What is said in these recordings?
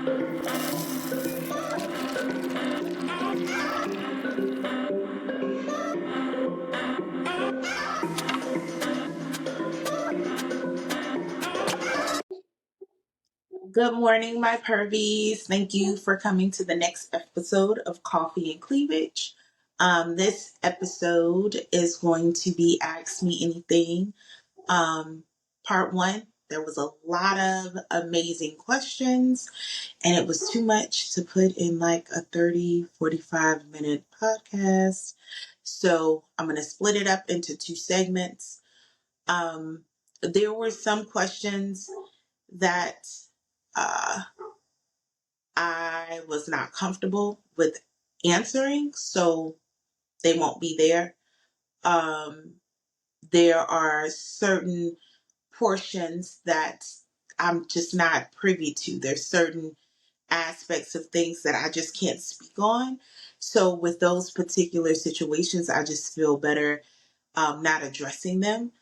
Good morning, my pervies. Thank you for coming to the next episode of Coffee and Cleavage. This episode is going to be Ask Me Anything. Part one, there was a lot of amazing questions, and it was too much to put in like a 45 minute podcast. So I'm going to split it up into two segments. There were some questions that uh, I was not comfortable with answering, so they won't be there. There are certain portions that I'm just not privy to. There's certain aspects of things that I just can't speak on. So with those particular situations, I just feel better not addressing them.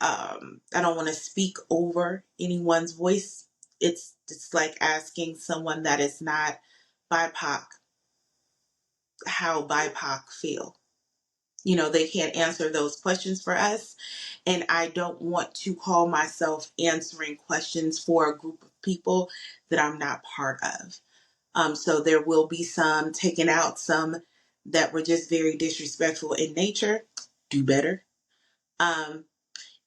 I don't want to speak over anyone's voice. It's like asking someone that is not BIPOC how BIPOC feel. You know, they can't answer those questions for us. And I don't want to call myself answering questions for a group of people that I'm not part of. So there will be some taken out, some that were just very disrespectful in nature. Do better. Um,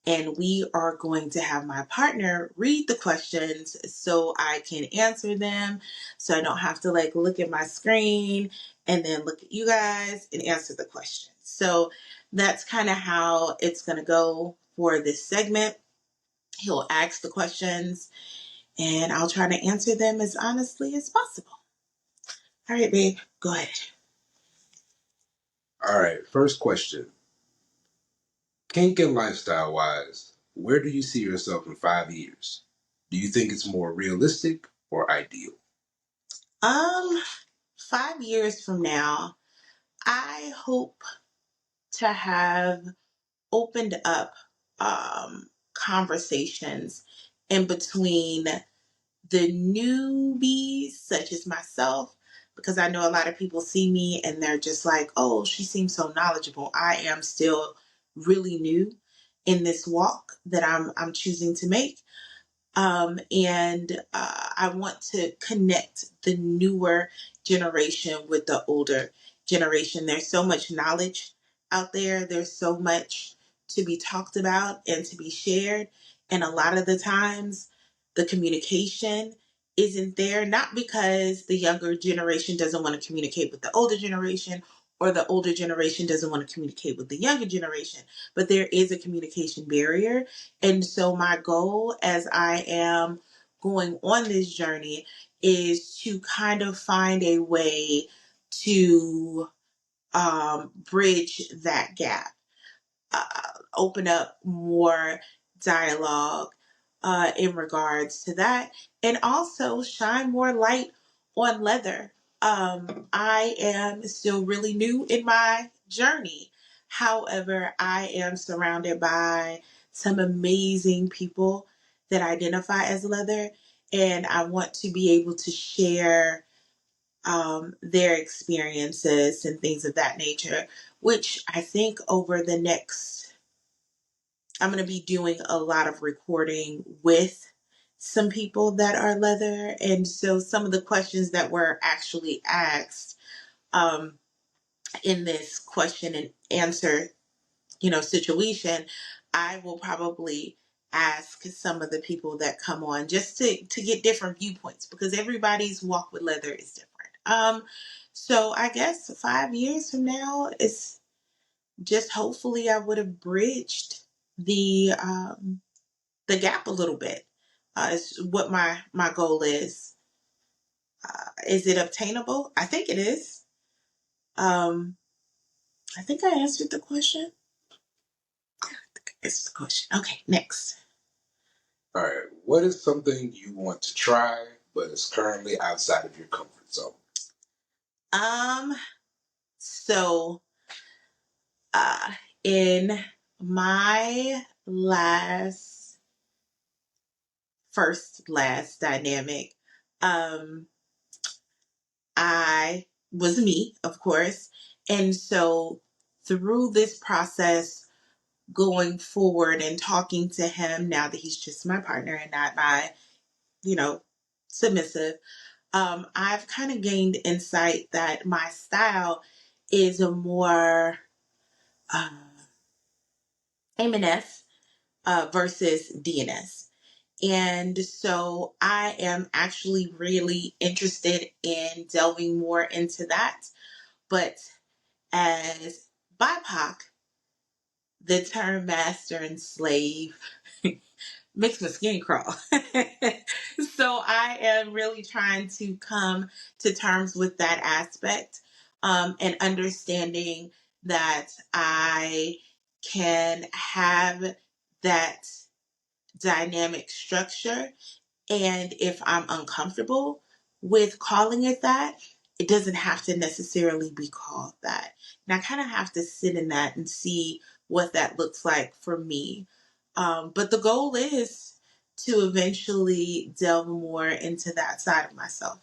and we are going to have my partner read the questions so I can answer them, so I don't have to like look at my screen and then look at you guys and answer the questions. So that's kind of how it's going to go for this segment. He'll ask the questions and I'll try to answer them as honestly as possible. All right, babe, go ahead. All right, first question. Kink and lifestyle wise, where do you see yourself in 5 years? Do you think it's more realistic or ideal? 5 years from now, I hope to have opened up conversations in between the newbies, such as myself, because I know a lot of people see me and they're just like, oh, she seems so knowledgeable. I am still really new in this walk that I'm choosing to make. And I want to connect the newer generation with the older generation. There's so much knowledge out there. There's so much to be talked about and to be shared. And a lot of the times, the communication isn't there, not because the younger generation doesn't want to communicate with the older generation or the older generation doesn't want to communicate with the younger generation, but there is a communication barrier. And so my goal as I am going on this journey is to kind of find a way to bridge that gap, open up more dialogue in regards to that, and also shine more light on leather. I am still really new in my journey. However, I am surrounded by some amazing people that identify as leather, and I want to be able to share their experiences and things of that nature, which I think over the next, I'm going to be doing a lot of recording with some people that are leather. And so some of the questions that were actually asked um, in this question and answer, situation, I will probably ask some of the people that come on just to get different viewpoints, because everybody's walk with leather is different. So I guess 5 years from now, it's just hopefully I would have bridged the gap a little bit. Is what my goal is. Is it obtainable? I think it is. Um, I think I answered the question. It's the question. Okay, next. All right, what is something you want to try but is currently outside of your comfort zone? Um, so uh in my last dynamic, Um, I was me, of course. And so through this process, going forward and talking to him now that he's just my partner and not my, you know, submissive, I've kind of gained insight that my style is a more uh, M&S versus DNS. And so I am actually really interested in delving more into that. But as BIPOC, the term master and slave makes my skin crawl. So I am really trying to come to terms with that aspect, and understanding that I can have that dynamic structure. And if I'm uncomfortable with calling it that, it doesn't have to necessarily be called that. And I kind of have to sit in that and see what that looks like for me. But the goal is to eventually delve more into that side of myself.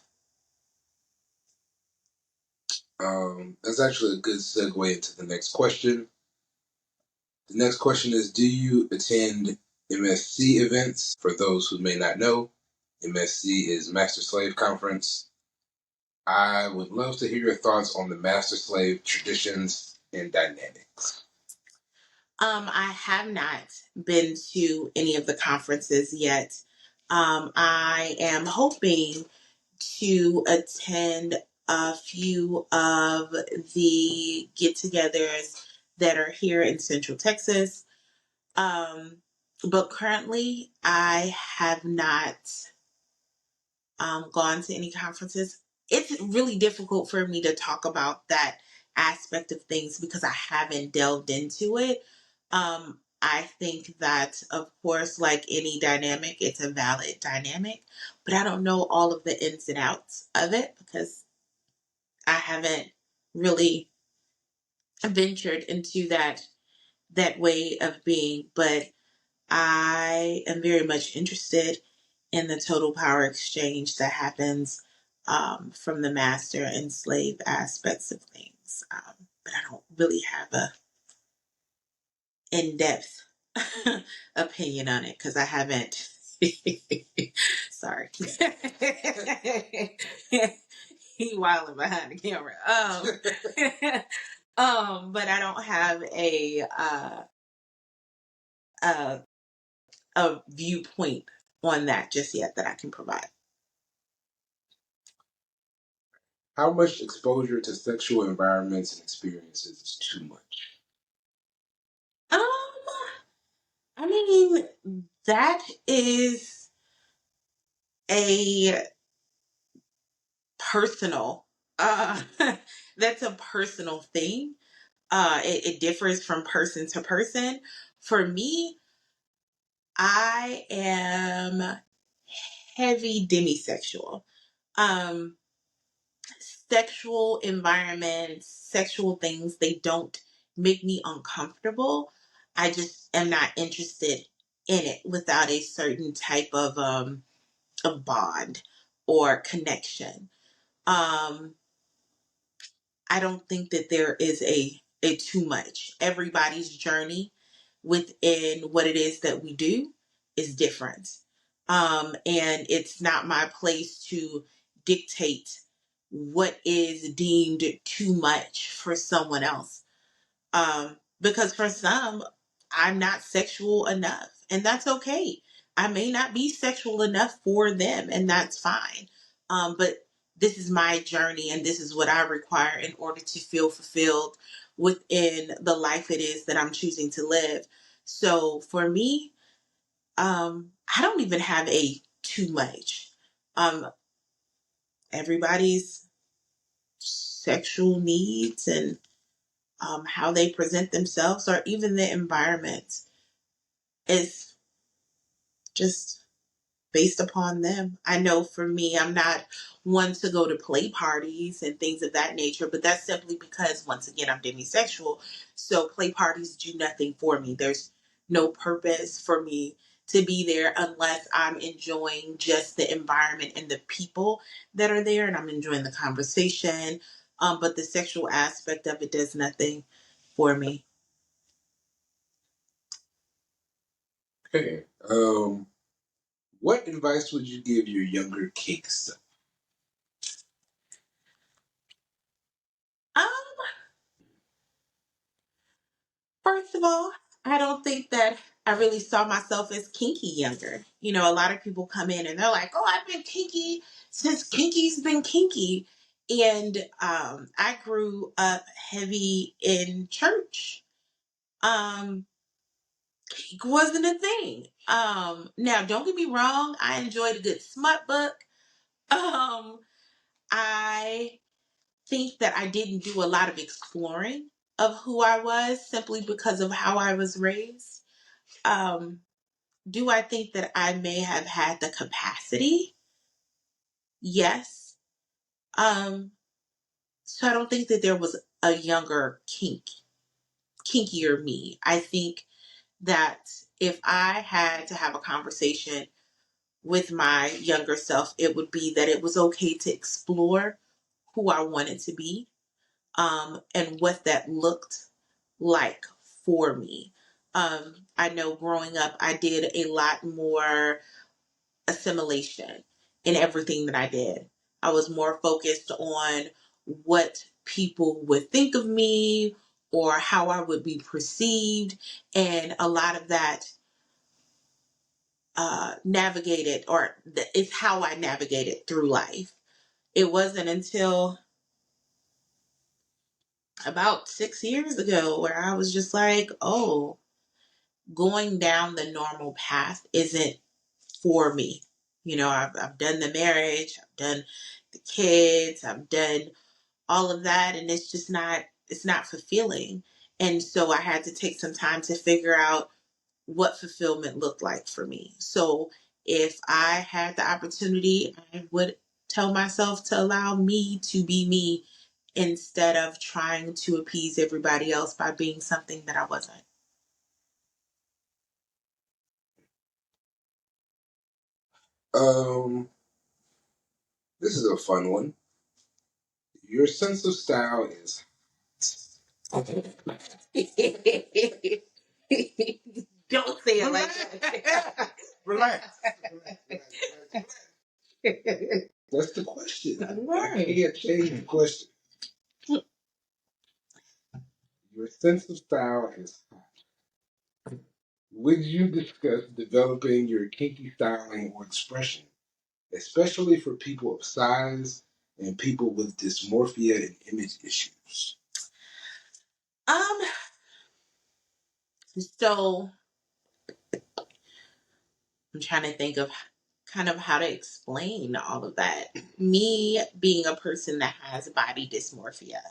That's actually a good segue into the next question. The next question is, do you attend MSC events? For those who may not know, MSC is Master Slave Conference. I would love to hear your thoughts on the Master Slave traditions and dynamics. I have not been to any of the conferences yet. I am hoping to attend a few of the get togethers that are here in Central Texas. Um, but currently, I have not gone to any conferences. It's really difficult for me to talk about that aspect of things because I haven't delved into it. I think that, of course, like any dynamic, it's a valid dynamic, but I don't know all of the ins and outs of it because I haven't really ventured into that way of being. But I am very much interested in the total power exchange that happens from the master and slave aspects of things. But I don't really have a in-depth opinion on it because I haven't. Sorry. He wilding behind the camera. But I don't have a a viewpoint on that just yet that I can provide. How much exposure to sexual environments and experiences is too much? Um, I mean, that is a personal, that's a personal thing. It differs from person to person. For me, I am heavy demisexual. Um, Sexual environments, sexual things, they don't make me uncomfortable. I just am not interested in it without a certain type of bond or connection. Um, I don't think that there is a too much. Everybody's journey within what it is that we do is different. And it's not my place to dictate what is deemed too much for someone else. Because for some, I'm not sexual enough, and that's okay. I may not be sexual enough for them, and that's fine. But this is my journey, and this is what I require in order to feel fulfilled within the life it is that I'm choosing to live. So for me, I don't even have a too much. Um, Everybody's sexual needs and how they present themselves or even the environment is just based upon them. I know for me, I'm not one to go to play parties and things of that nature, but that's simply because, once again, I'm demisexual. So play parties do nothing for me. There's no purpose for me to be there unless I'm enjoying just the environment and the people that are there and I'm enjoying the conversation. But the sexual aspect of it does nothing for me. Okay. What advice would you give your younger kink self? Um, First of all, I don't think that I really saw myself as kinky younger. You know, a lot of people come in and they're like, "Oh, I've been kinky since kinky's been kinky," and I grew up heavy in church. Um, Kink wasn't a thing. Now don't get me wrong, I enjoyed a good smut book. Um, I think that I didn't do a lot of exploring of who I was simply because of how I was raised. Um, do I think that I may have had the capacity? Yes. Um, so I don't think that there was a younger kinkier me. I think that if I had to have a conversation with my younger self, it would be that it was okay to explore who I wanted to be, and what that looked like for me. I know growing up, I did a lot more assimilation in everything that I did. I was more focused on what people would think of me or how I would be perceived. And a lot of that navigated, or it's how I navigated through life. It wasn't until about 6 years ago where I was just like, oh, going down the normal path isn't for me. You know, I've done the marriage, I've done the kids, I've done all of that, and it's not fulfilling. And so I had to take some time to figure out what fulfillment looked like for me. So if I had the opportunity, I would tell myself to allow me to be me instead of trying to appease everybody else by being something that I wasn't. Um, this is a fun one. Your sense of style is. Don't say it like that. Relax. That's the question. I can't change the question. Your sense of style is. Would you discuss developing your kinky styling or expression, especially for people of size and people with dysmorphia and image issues? Um, so I'm trying to think of kind of how to explain all of that. Me being a person that has body dysmorphia,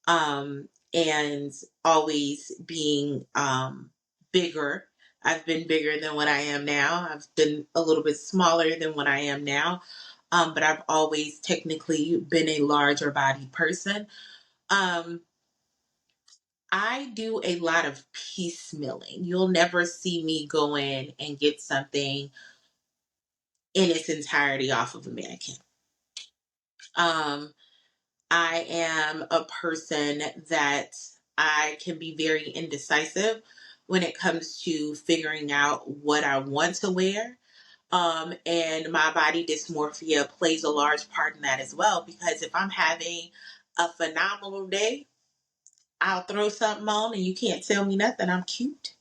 and always being bigger. I've been bigger than what I am now. I've been a little bit smaller than what I am now. But I've always technically been a larger body person. Um, I do a lot of piecemealing. You'll never see me go in and get something in its entirety off of a mannequin. Um, I am a person that I can be very indecisive when it comes to figuring out what I want to wear. And my body dysmorphia plays a large part in that as well, because if I'm having a phenomenal day, I'll throw something on and you can't tell me nothing. I'm cute,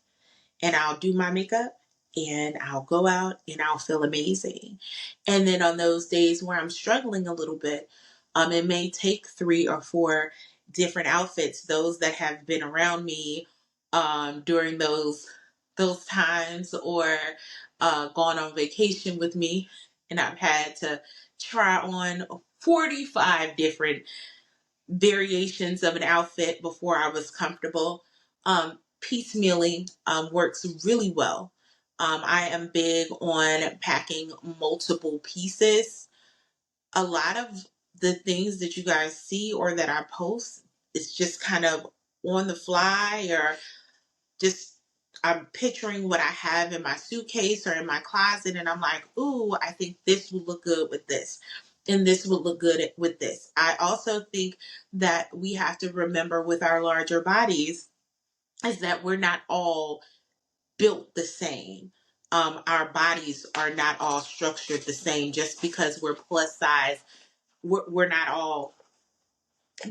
and I'll do my makeup and I'll go out and I'll feel amazing. And then on those days where I'm struggling a little bit, it may take 3 or 4 different outfits, those that have been around me during those times, or gone on vacation with me, and I've had to try on 45 different variations of an outfit before I was comfortable. Piecemealing works really well. I am big on packing multiple pieces. A lot of the things that you guys see or that I post, it's just kind of on the fly or just I'm picturing what I have in my suitcase or in my closet, and I'm like, ooh, I think this would look good with this, and this would look good with this. I also think that we have to remember with our larger bodies is that we're not all built the same. Our bodies are not all structured the same. Just because we're plus size, we're not all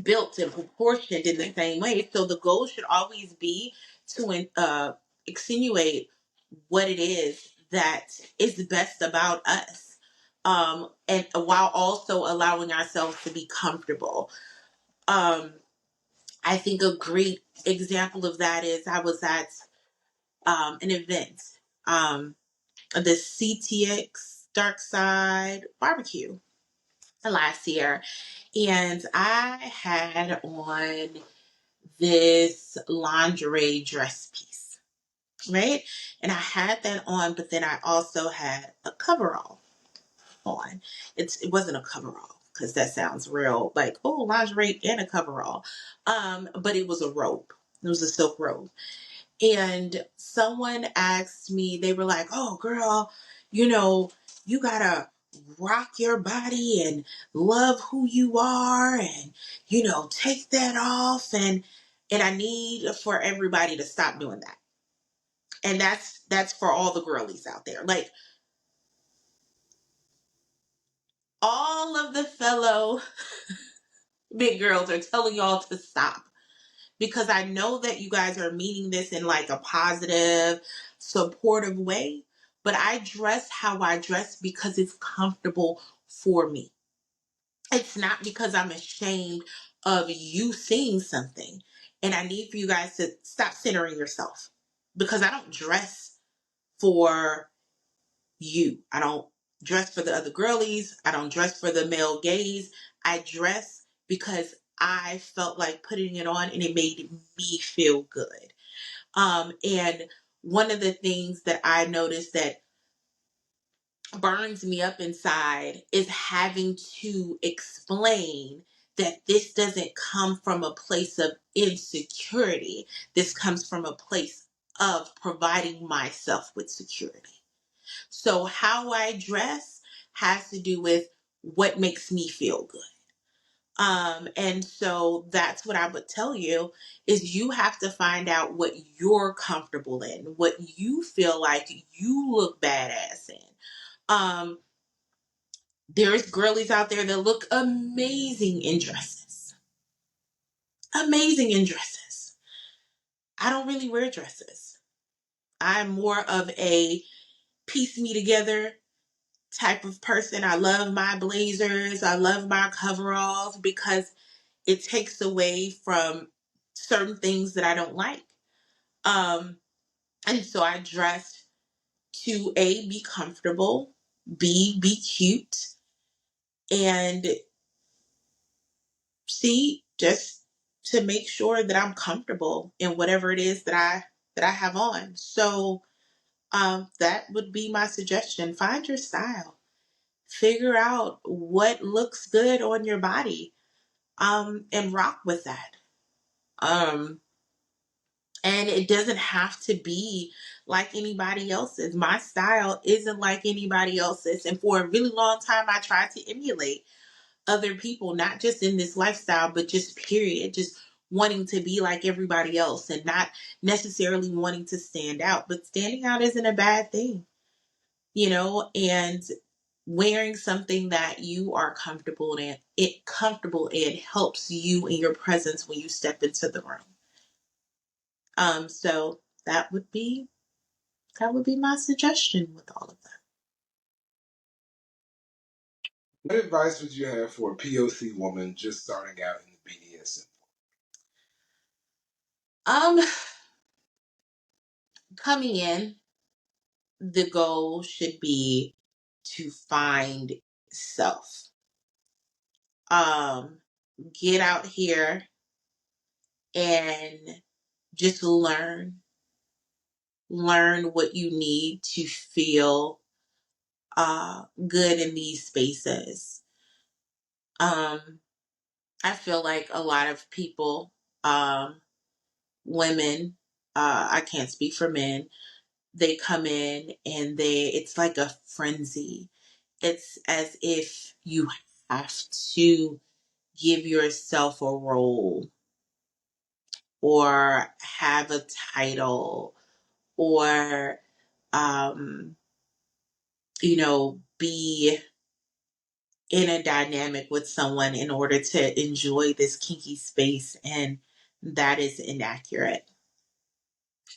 built and proportioned in the same way. So the goal should always be to extenuate what it is that is best about us. And while also allowing ourselves to be comfortable. I think a great example of that is I was at an event, the CTX Dark Side Barbecue last year, and I had on this lingerie dress piece, right? And I had that on, but then I also had a coverall on. It wasn't a coverall because that sounds real like, oh, lingerie and a coverall. But it was a robe. It was a silk robe. And someone asked me, they were like, oh, girl, you know, you gotta rock your body and love who you are and, take that off. And I need for everybody to stop doing that. And that's for all the girlies out there. Like, all of the fellow big girls are telling y'all to stop, because I know that you guys are meaning this in like a positive, supportive way. But I dress how I dress because it's comfortable for me. It's not because I'm ashamed of you seeing something. And I need for you guys to stop centering yourself, because I don't dress for you. I don't dress for the other girlies. I don't dress for the male gaze. I dress because I felt like putting it on and it made me feel good. And one of the things that I noticed that burns me up inside is having to explain that this doesn't come from a place of insecurity. This comes from a place of providing myself with security. So how I dress has to do with what makes me feel good. And so that's what I would tell you is you have to find out what you're comfortable in, what you feel like you look badass in. Um, there's girlies out there that look amazing in dresses. Amazing in dresses. I don't really wear dresses. I'm more of a piece me together type of person. I love my blazers. I love my coveralls because it takes away from certain things that I don't like. Um, and so I dress to A, be comfortable, B, be cute, and C, just to make sure that I'm comfortable in whatever it is that I have on. So that would be my suggestion. Find your style. Figure out what looks good on your body. And rock with that. Um, and it doesn't have to be like anybody else's. My style isn't like anybody else's. And for a really long time, I tried to emulate other people, not just in this lifestyle, but just period. Just wanting to be like everybody else and not necessarily wanting to stand out. But standing out isn't a bad thing, and wearing something that you are comfortable in helps you in your presence when you step into the room. So that would be my suggestion with all of What advice would you have for a POC woman just starting out in the BDSM? that. Coming in, the goal should be to find self. Um, get out here and just learn what you need to feel good in these spaces. I feel like a lot of people, women, I can't speak for men. They come in and it's like a frenzy. It's as if you have to give yourself a role or have a title or, um, be in a dynamic with someone in order to enjoy this kinky space. And that is inaccurate.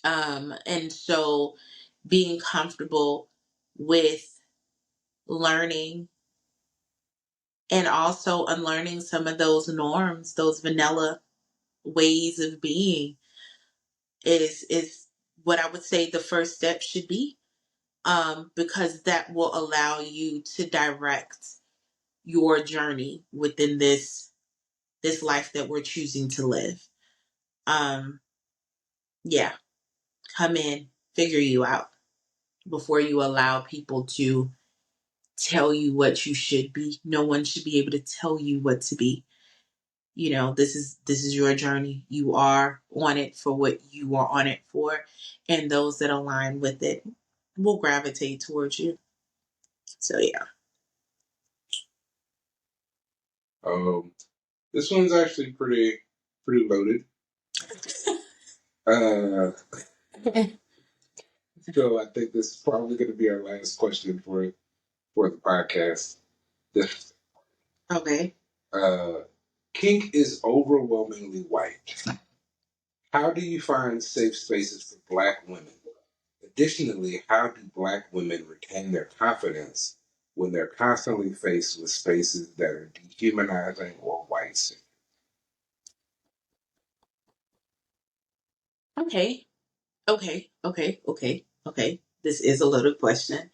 And so being comfortable with learning and also unlearning some of those norms, those vanilla ways of being is what I would say the first step should be. Because that will allow you to direct your journey within this life that we're choosing to live. Um, yeah, come in, figure you out before you allow people to tell you what you should be. No one should be able to tell you what to be. This is your journey. You are on it for what you are on it for, and those that align with it will gravitate towards you. So yeah. Um, this one's actually pretty loaded. Uh, so I think this is probably going to be our last question for the podcast. This Okay. uh, kink is overwhelmingly white. How do you find safe spaces for Black women? Additionally, how do Black women retain their confidence when they're constantly faced with spaces that are dehumanizing or white? Okay. Okay. This is a loaded question.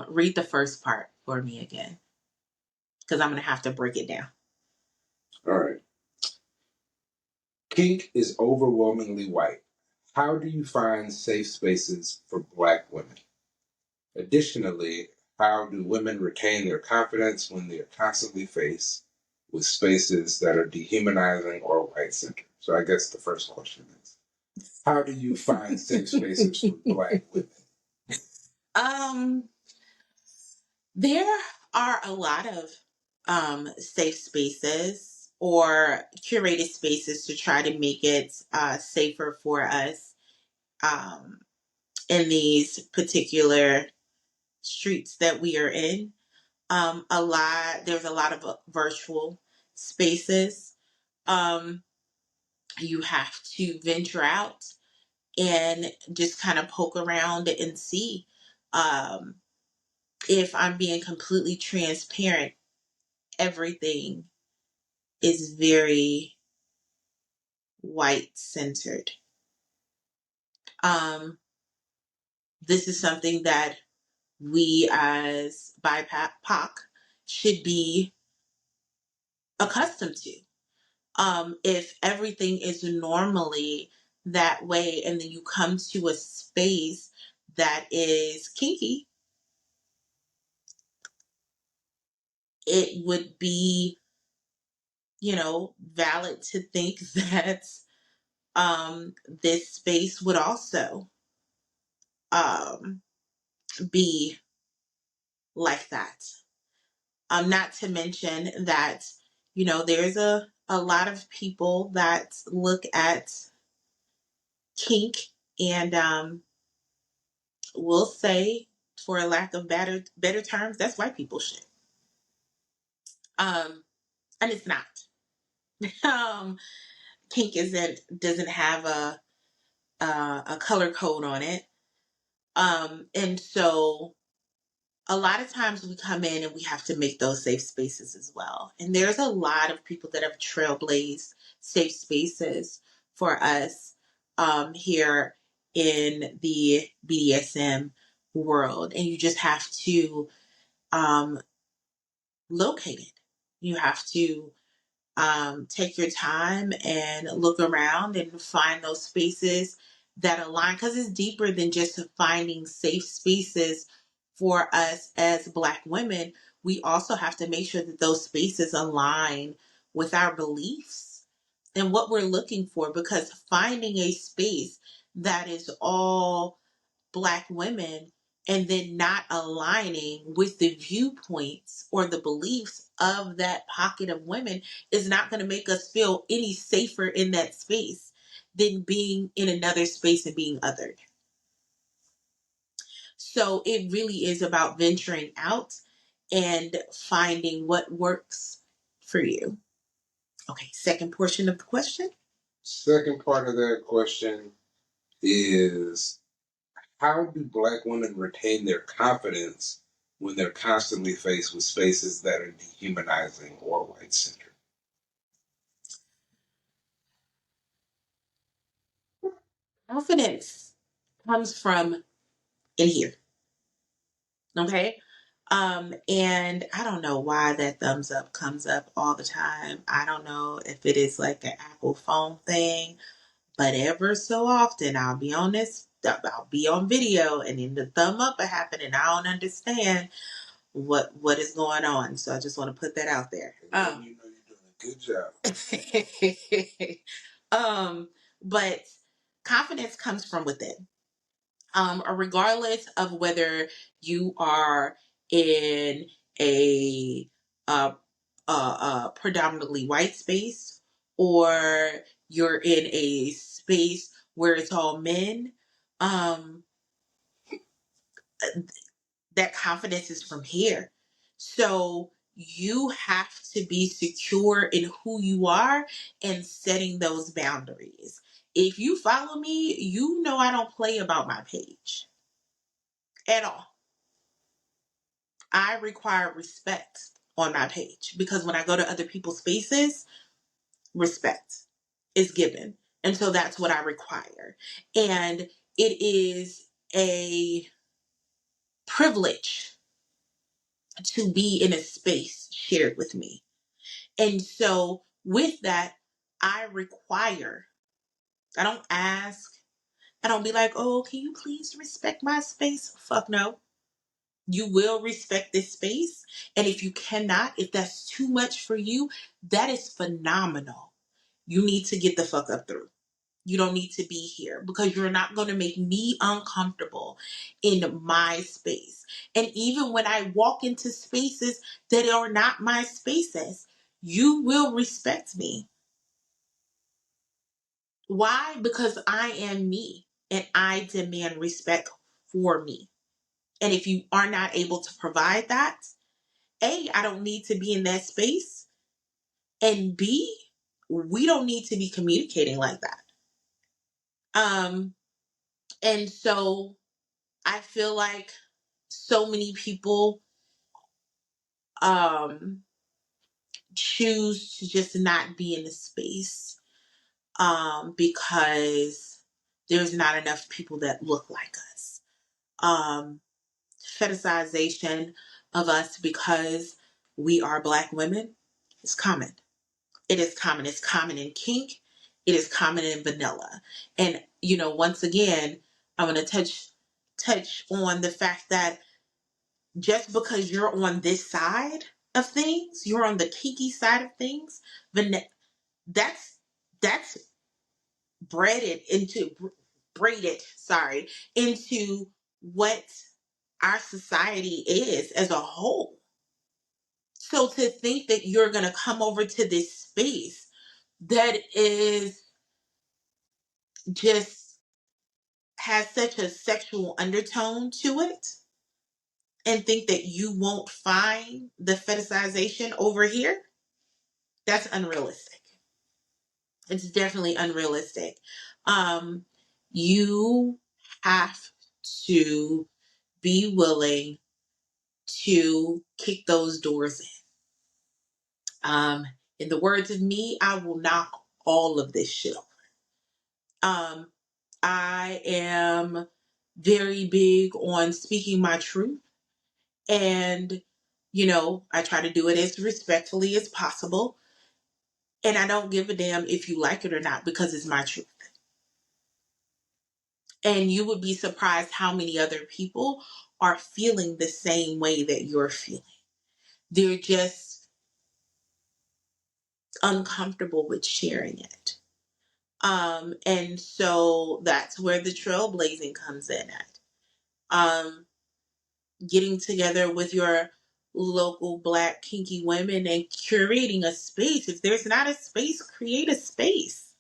Read the first part for me again, because I'm gonna have to break it down. All right. Kink is overwhelmingly white. How do you find safe spaces for Black women? Additionally, how do women retain their confidence when they are constantly faced with spaces that are dehumanizing or white centered? So I guess the first question is, how do you find safe spaces for Black women? Um, there are a lot of safe spaces or curated spaces to try to make it safer for us um, in these particular streets that we are in. There's a lot of virtual spaces. Um, you have to venture out and just kind of poke around and see. Um, if I'm being completely transparent, everything is very white centered. Um, this is something that we as BIPOC should be accustomed to. If everything is normally that way and then you come to a space that is kinky, it would be, valid to think that this space would also um, be like that. Not to mention that, there's a lot of people that look at kink and will say, for a lack of better terms, that's white people shit. Um, and it's not. um, Kink doesn't have a color code on it. And so a lot of times we come in and we have to make those safe spaces as well. And there's a lot of people that have trailblazed safe spaces for us here in the BDSM world. And you just have to um, locate it. You have to take your time and look around and find those spaces that align, because it's deeper than just finding safe spaces for us as Black women. We also have to make sure that those spaces align with our beliefs and what we're looking for, because finding a space that is all Black women and then not aligning with the viewpoints or the beliefs of that pocket of women is not going to make us feel any safer in that space than being in another space and being othered. So it really is about venturing out and finding what works for you. Okay, second portion of the question. Second part of that question is, how do Black women retain their confidence when they're constantly faced with spaces that are dehumanizing or white-centered? Confidence comes from in here. Okay. And I don't know why that thumbs up comes up all the time. I don't know if it is like an Apple phone thing, but ever so often I'll be on video and then the thumb up will happen and I don't understand what is going on. So I just want to put that out there. You know you're doing a good job. But confidence comes from within. Regardless of whether you are in a, uh, predominantly white space or you're in a space where it's all men, um, that confidence is from here. So you have to be secure in who you are and setting those boundaries. If you follow me, you know I don't play about my page at all. I require respect on my page because when I go to other people's spaces, respect is given. And so that's what I require. And it is a privilege to be in a space shared with me. And so with that, I require, I don't ask, I don't be like, oh, can you please respect my space? Fuck no. You will respect this space. And if you cannot, if that's too much for you, that is phenomenal. You need to get the fuck up through. You don't need to be here because you're not going to make me uncomfortable in my space. And even when I walk into spaces that are not my spaces, you will respect me. Why? Because I am me and I demand respect for me. And if you are not able to provide that, A, I don't need to be in that space. And B, we don't need to be communicating like that. And so I feel like so many people um choose to just not be in the space because there's not enough people that look like us. Fetishization of us because we are Black women is common. It is common. It's common in kink. It is common in vanilla. And once again, I'm going to touch on the fact that just because you're on this side of things, you're on the kinky side of things, that's that's braided, into what our society is as a whole. So to think that you're going to come over to this space that is just has such a sexual undertone to it and think that you won't find the fetishization over here, that's unrealistic. It's definitely unrealistic. Um, you have to be willing to kick those doors in. In the words of me, I will knock all of this shit off. Um, I am very big on speaking my truth. And, I try to do it as respectfully as possible. And I don't give a damn if you like it or not because it's my truth. And you would be surprised how many other people are feeling the same way that you're feeling. They're just uncomfortable with sharing it. And so that's where the trailblazing comes in at. Um, Getting together with your local Black kinky women and curating a space. If there's not a space, create a space.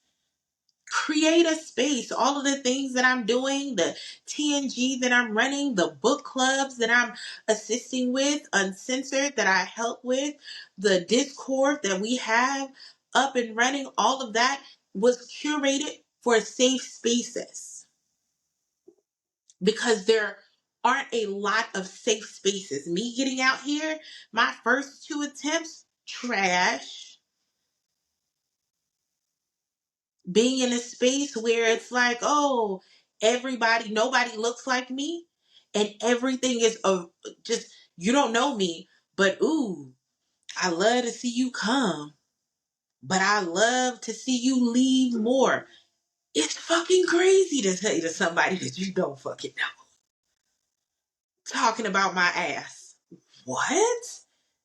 Create a space. All of the things that I'm doing, the TNG that I'm running, the book clubs that I'm assisting with, Uncensored that I help with, the Discord that we have up and running, all of that was curated for safe spaces, because there aren't a lot of safe spaces. Me getting out here, my first two attempts, trash. Being in a space where it's like, oh, nobody looks like me, and everything is just, you don't know me, but ooh, I love to see you come, but I love to see you leave more. It's fucking crazy to say to somebody that you don't fucking know, talking about my ass. What?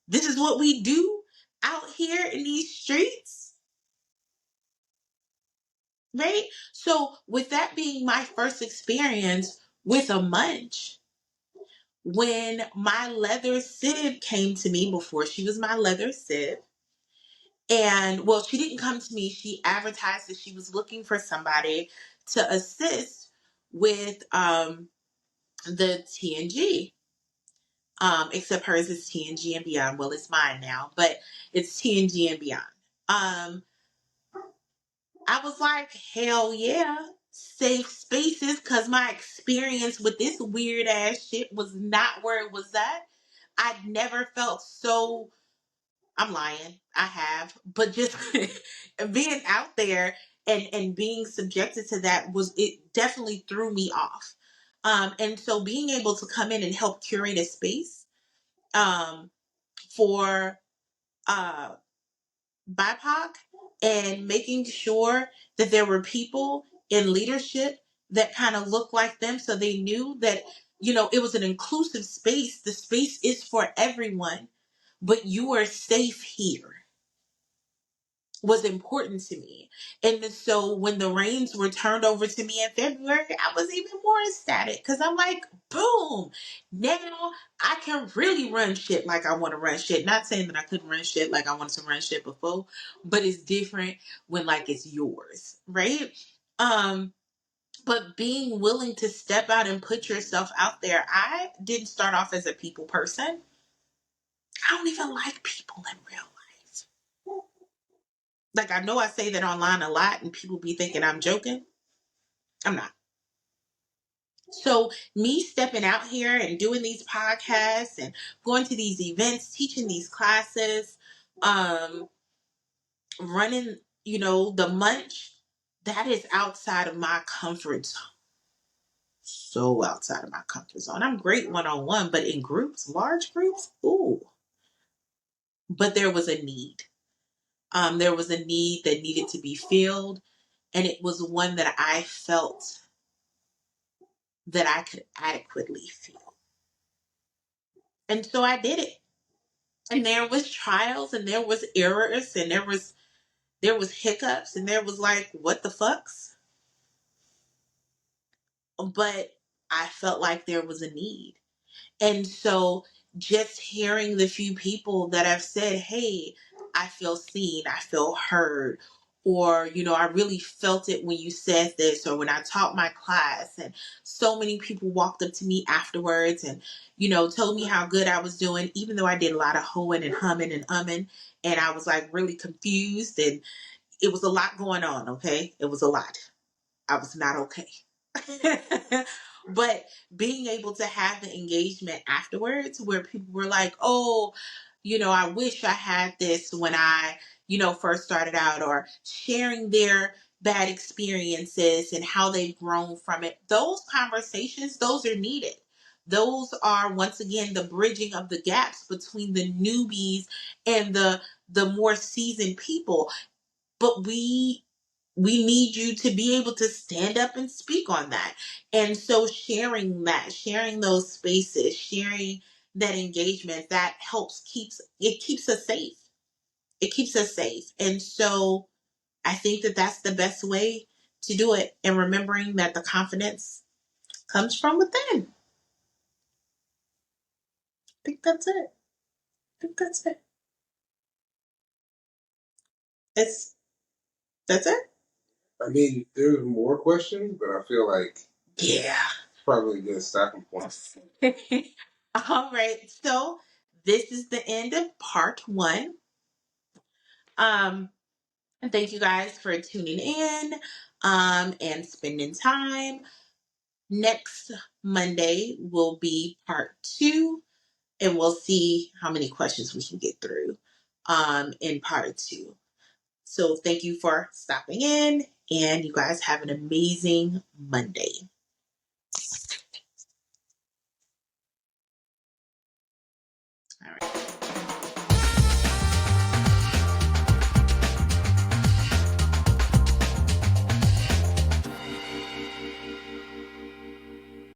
This is what we do out here in these streets? Right? So, with that being my first experience with a munch, when my leather sib came to me, before she was my leather sib, and well, she didn't come to me, she advertised that she was looking for somebody to assist with the TNG. Except hers is TNG and Beyond. Well, it's mine now, but it's TNG and Beyond. Um, I was like, hell yeah, safe spaces, because my experience with this weird ass shit was not where it was at. I'd never felt so. I'm lying. I have, but just being out there and being subjected to that, was it definitely threw me off. And so being able to come in and help curate a space um, for uh, BIPOC, and making sure that there were people in leadership that kind of looked like them, so they knew that, it was an inclusive space. The space is for everyone, but you are safe here, was important to me. And so when the reins were turned over to me in February, I was even more ecstatic, because I'm like, boom, now I can really run shit like I want to run shit. Not saying that I couldn't run shit like I wanted to run shit before, but it's different when like it's yours, right? Um, but being willing to step out and put yourself out there. I didn't start off as a people person. I don't even like people in real life. Like, I know I say that online a lot and people be thinking I'm joking. I'm not. So me stepping out here and doing these podcasts and going to these events, teaching these classes, um, running, the munch, that is outside of my comfort zone. So outside of my comfort zone. I'm great one-on-one, but in groups, large groups, ooh. But there was a need. There was a need that needed to be filled, and it was one that I felt that I could adequately feel. And so I did it. And there was trials, and there was errors, and there was hiccups, and there was like, what the fucks? But I felt like there was a need. And so just hearing the few people that have said, hey, I feel seen, I feel heard, or, I really felt it when you said this, or when I taught my class. And so many people walked up to me afterwards and, told me how good I was doing, even though I did a lot of hoeing and humming and umming. And I was like really confused, and it was a lot going on, okay? It was a lot. I was not okay. But being able to have the engagement afterwards where people were like, oh, I wish I had this when I, first started out, or sharing their bad experiences and how they've grown from it. Those conversations, those are needed. Those are, once again, the bridging of the gaps between the newbies and the more seasoned people. But we need you to be able to stand up and speak on that. And so sharing that, sharing those spaces, sharing that engagement, that keeps us safe. It keeps us safe. And so I think that that's the best way to do it. And remembering that the confidence comes from within. I think that's it. I think that's it. It's That's it. I mean, there's more questions, but I feel like Yeah. it's probably a good stopping point. All right. So this is the end of part one. Thank you guys for tuning in and spending time. Next Monday will be part two, and we'll see how many questions we can get through in part two. So thank you for stopping in, and you guys have an amazing Monday.